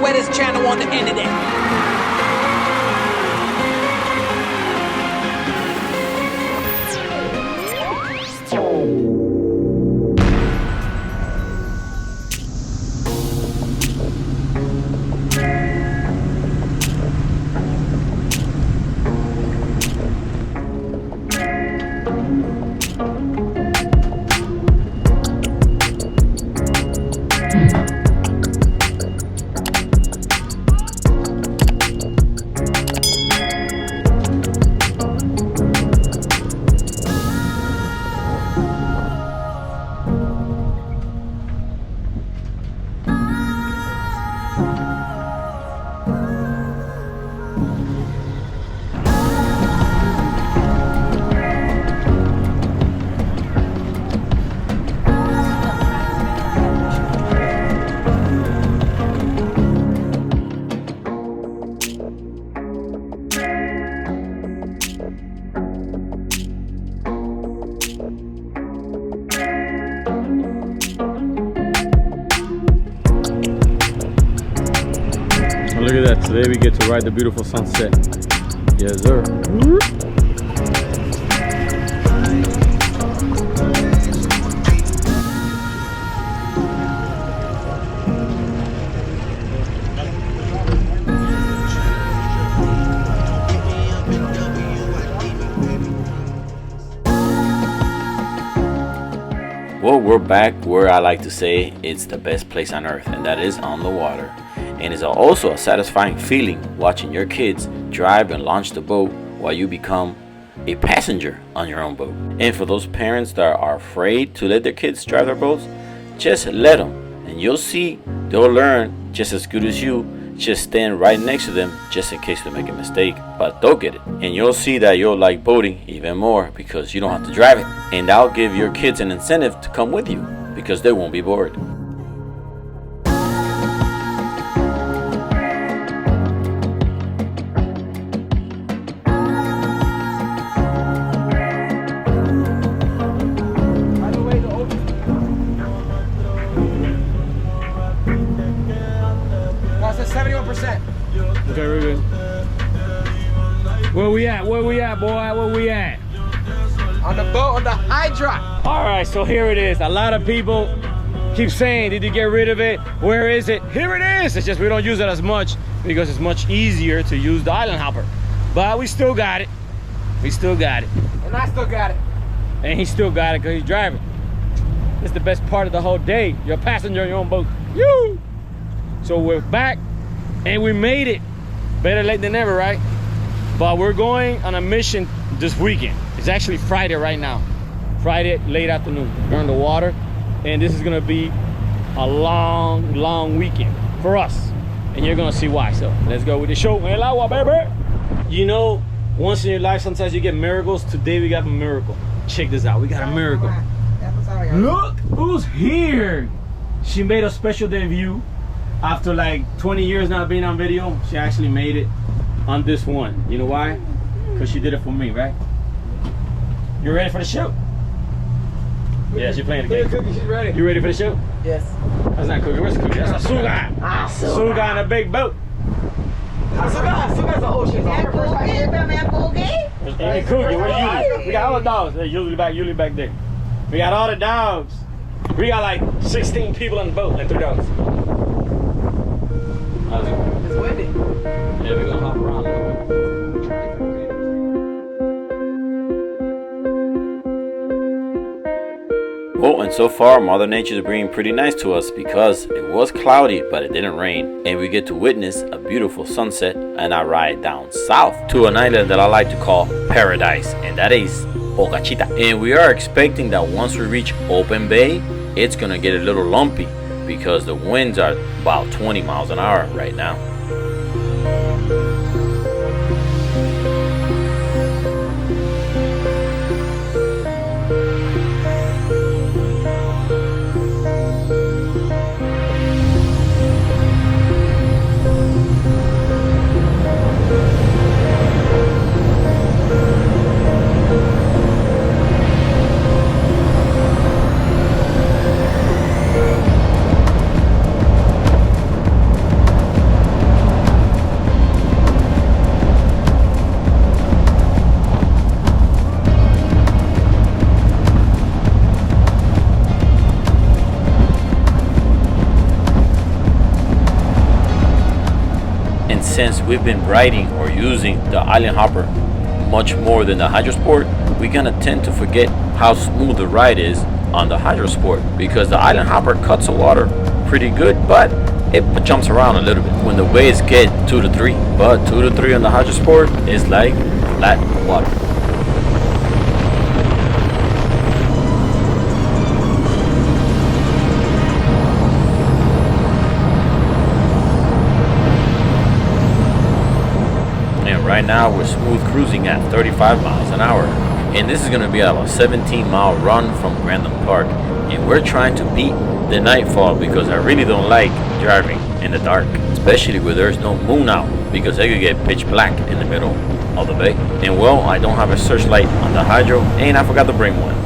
wettest channel on the internet. Look at that, today we get to ride the beautiful sunset. Yes, sir. Well, we're back where I like to say it's the best place on earth, and that is on the water. And it's also a satisfying feeling watching your kids drive and launch the boat while you become a passenger on your own boat. And for those parents that are afraid to let their kids drive their boats, just let them, and you'll see they'll learn just as good as you. Just stand right next to them just in case they make a mistake, but they'll get it. And you'll see that you'll like boating even more because you don't have to drive it. And that'll give your kids an incentive to come with you because they won't be bored. Okay, we're good. Where we at? Where we at, boy? Where we at? On the boat on the hydra. All right, so here it is. A lot of people keep saying, did you get rid of it? Where is it? Here it is. It's just we don't use it as much because it's much easier to use the island hopper. But we still got it. We still got it. And I still got it. And he still got it because he's driving. It's the best part of the whole day. You're a passenger on your own boat. You. So we're back and we made it. Better late than never, right? But we're going on a mission this weekend. It's actually Friday right now. Friday, late afternoon. We're on the water. And this is gonna be a long, long weekend for us. And you're gonna see why. So let's go with the show. El agua, baby. You know, once in your life, sometimes you get miracles. Today we got a miracle. Check this out. We got a miracle. Look who's here. She made a special debut. After like 20 years not being on video, she actually made it on this one. You know why? Because she did it for me, right? You ready for the show? Yeah, she's playing the game. Cookie, she's ready. You ready for the show? Yes. That's not Cookie. Where's Cookie? That's a Suga. Suga in a big boat. Suga's the ocean. Hey, Cookie, where you? We got all the dogs. Hey, usually back there. We got all the dogs. We got like 16 people on the boat and 3 dogs. How's it going? It's windy. Yeah, we're gonna hop around a little bit. Oh, and so far Mother Nature is being pretty nice to us because it was cloudy but it didn't rain, and we get to witness a beautiful sunset and a ride down south to an island that I like to call paradise, and that is Ocachita. And we are expecting that once we reach Open Bay, it's gonna get a little lumpy because the winds are about 20 miles an hour right now. since we've been riding or using the Island Hopper much more than the Hydro Sport, we're gonna tend to forget how smooth the ride is on the Hydro Sport, because the Island Hopper cuts the water pretty good, but it jumps around a little bit when the waves get 2 to 3. But 2 to 3 on the Hydro Sport is like flat water. Right now we're smooth cruising at 35 miles an hour, and this is going to be about a 17-mile run from Grandin Park, and we're trying to beat the nightfall because I really don't like driving in the dark, especially where there's no moon out, because it could get pitch black in the middle of the bay. And well, I don't have a searchlight on the Hydro, and I forgot to bring one.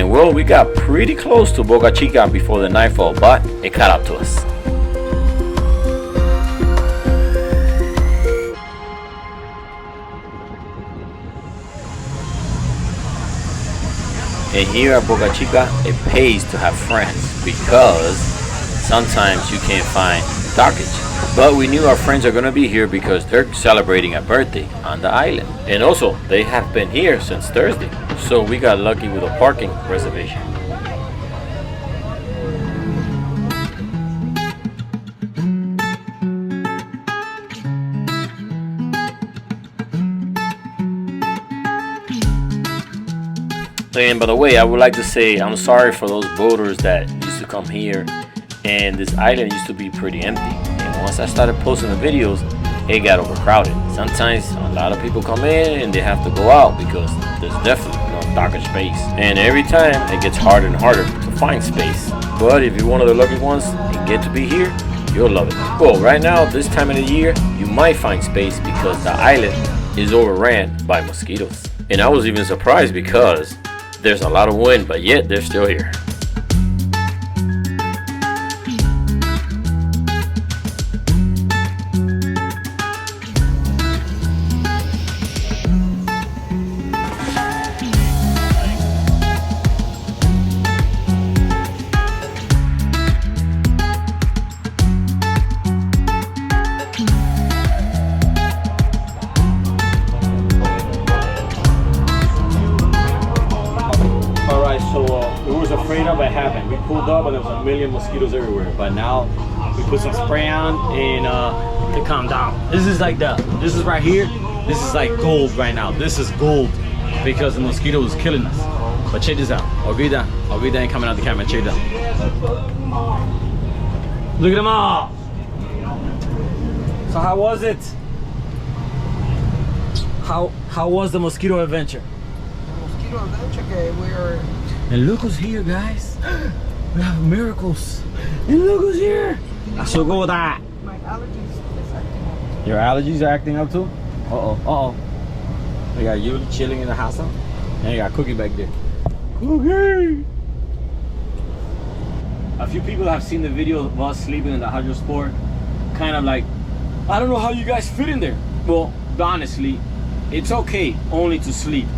Well, we got pretty close to Boca Chica before the nightfall, but it caught up to us. And here at Boca Chica, it pays to have friends, because sometimes you can't find dockage. But we knew our friends are gonna be here because they're celebrating a birthday on the island. And also, they have been here since Thursday. So we got lucky with a parking reservation. And by the way, I would like to say I'm sorry for those boaters that used to come here, and this island used to be pretty empty. And once I started posting the videos, it got overcrowded. Sometimes a lot of people come in and they have to go out because there's definitely no dockage space. And every time it gets harder and harder to find space. But if you're one of the lucky ones and get to be here, you'll love it. Well, right now, this time of the year, you might find space because the island is overran by mosquitoes. And I was even surprised because there's a lot of wind, but yet they're still here. Afraid of it happened. We pulled up and there was a million mosquitoes everywhere. But now we put some spray on and to calm down. This is right here. This is like gold right now. This is gold because the mosquito is killing us. But check this out. Olvida ain't coming out the camera. Check it out. Look at them all. So how was it? How was the mosquito adventure? Mosquito adventure, okay, we are. And look who's here, guys. We have miracles. And look who's here. So go with that. My allergies is acting up. Your allergies are acting up too? Uh-oh. We got you chilling in the house, huh? And you got Cookie back there. Cookie! A few people have seen the video of us sleeping in the Hydro Sport. Kind of like, I don't know how you guys fit in there. Well, honestly, it's okay only to sleep.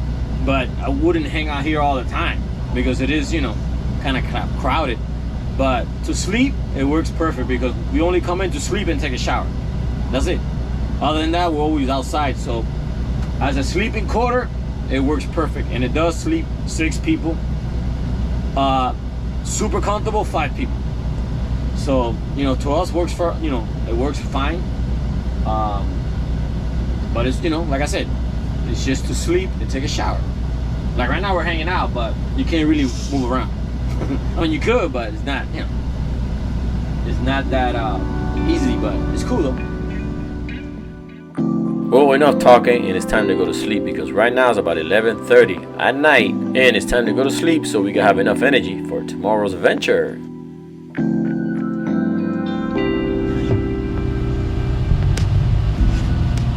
But I wouldn't hang out here all the time, because it is, you know, kind of crowded. But to sleep, it works perfect because we only come in to sleep and take a shower. That's it. Other than that, we're always outside. So as a sleeping quarter, it works perfect. And it does sleep 6 people. Super comfortable, 5 people. So, you know, to us works for, you know, it works fine. But it's, you know, like I said, it's just to sleep and take a shower. Like right now we're hanging out, but you can't really move around. I mean, you could, but it's not, you know, it's not that easy, but it's cool though. Well, enough talking, and it's time to go to sleep because right now it's about 11:30 at night, and it's time to go to sleep so we can have enough energy for tomorrow's adventure.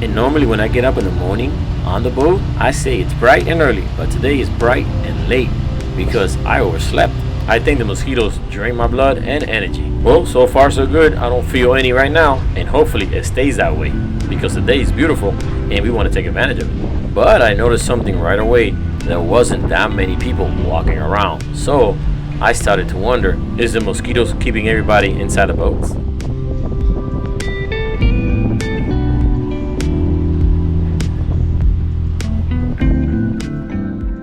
And normally when I get up in the morning on the boat, I say it's bright and early, but today is bright and late because I overslept. I think the mosquitoes drain my blood and energy. Well, so far so good. I don't feel any right now, and hopefully it stays that way because the day is beautiful and we want to take advantage of it. But I noticed something right away. There wasn't that many people walking around. So I started to wonder, is the mosquitoes keeping everybody inside the boats?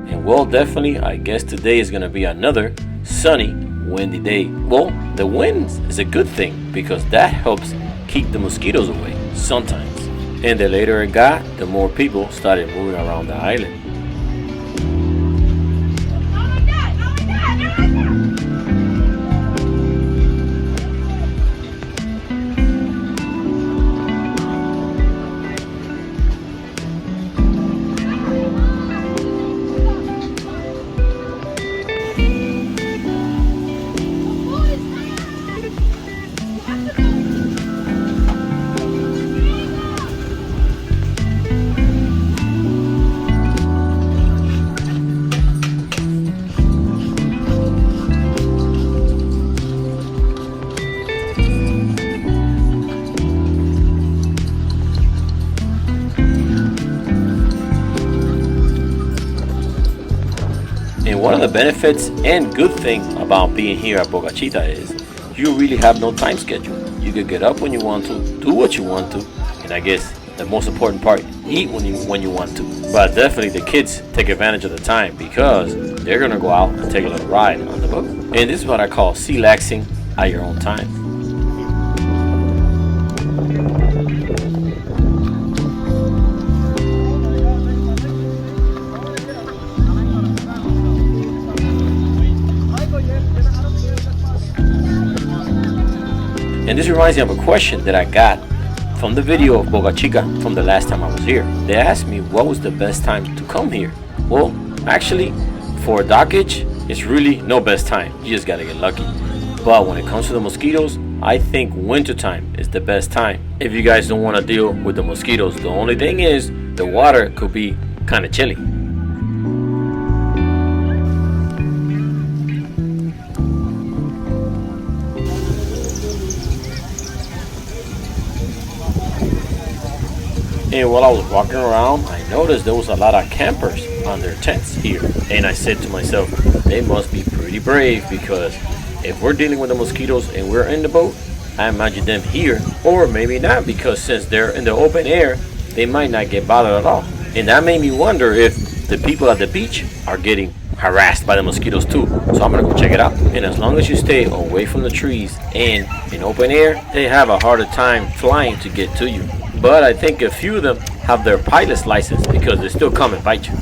And well, definitely, I guess today is gonna be another sunny, windy day. Well, the wind is a good thing because that helps keep the mosquitoes away sometimes. And the later it got, the more people started moving around the island. And one of the benefits and good thing about being here at Boca Chica is you really have no time schedule. You could get up when you want to, do what you want to, and I guess the most important part, eat when you want to. But definitely the kids take advantage of the time because they're gonna go out and take a little ride on the boat. And this is what I call sea-laxing at your own time. And this reminds me of a question that I got from the video of Boca Chica from the last time I was here. They asked me what was the best time to come here. Well, actually, for dockage, it's really no best time. You just gotta get lucky. But when it comes to the mosquitoes, I think wintertime is the best time. If you guys don't want to deal with the mosquitoes, the only thing is the water could be kind of chilly. And while I was walking around, I noticed there was a lot of campers on their tents here. And I said to myself, they must be pretty brave because if we're dealing with the mosquitoes and we're in the boat, I imagine them here, or maybe not, because since they're in the open air, they might not get bothered at all. And that made me wonder if the people at the beach are getting harassed by the mosquitoes too. So I'm gonna go check it out. And as long as you stay away from the trees and in open air, they have a harder time flying to get to you. But I think a few of them have their pilot's license because they still come and bite you.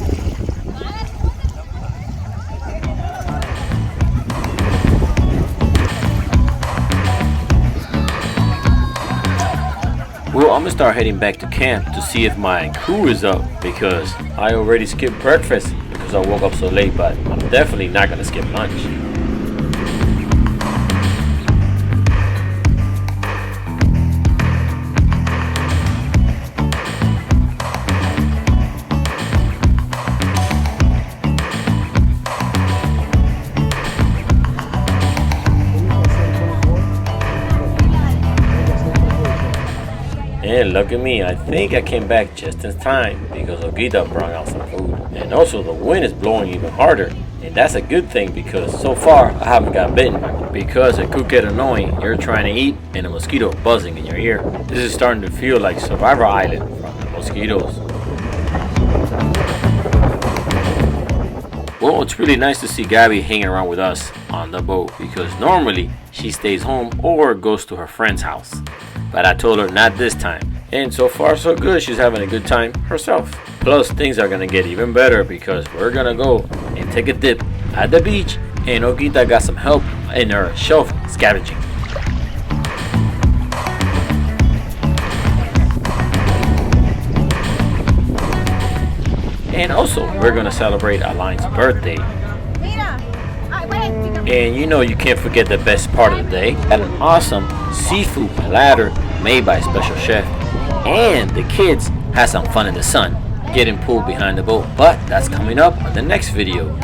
Well, I'm gonna start heading back to camp to see if my crew is up because I already skipped breakfast because I woke up so late, but I'm definitely not gonna skip lunch. And look at me, I think I came back just in time because Olguita brought out some food. And also the wind is blowing even harder. And that's a good thing because so far I haven't got bitten. Because it could get annoying, you're trying to eat and a mosquito buzzing in your ear. This is starting to feel like Survivor Island from the mosquitoes. Well, it's really nice to see Gabby hanging around with us on the boat because normally she stays home or goes to her friend's house. But I told her not this time. And so far so good, she's having a good time herself. Plus things are gonna get even better because we're gonna go and take a dip at the beach and Olguita got some help in her shelf scavenging. And also we're gonna celebrate Alain's birthday. And you know you can't forget the best part of the day. Had an awesome seafood platter made by a special chef. And the kids have some fun in the sun, getting pulled behind the boat. But that's coming up on the next video.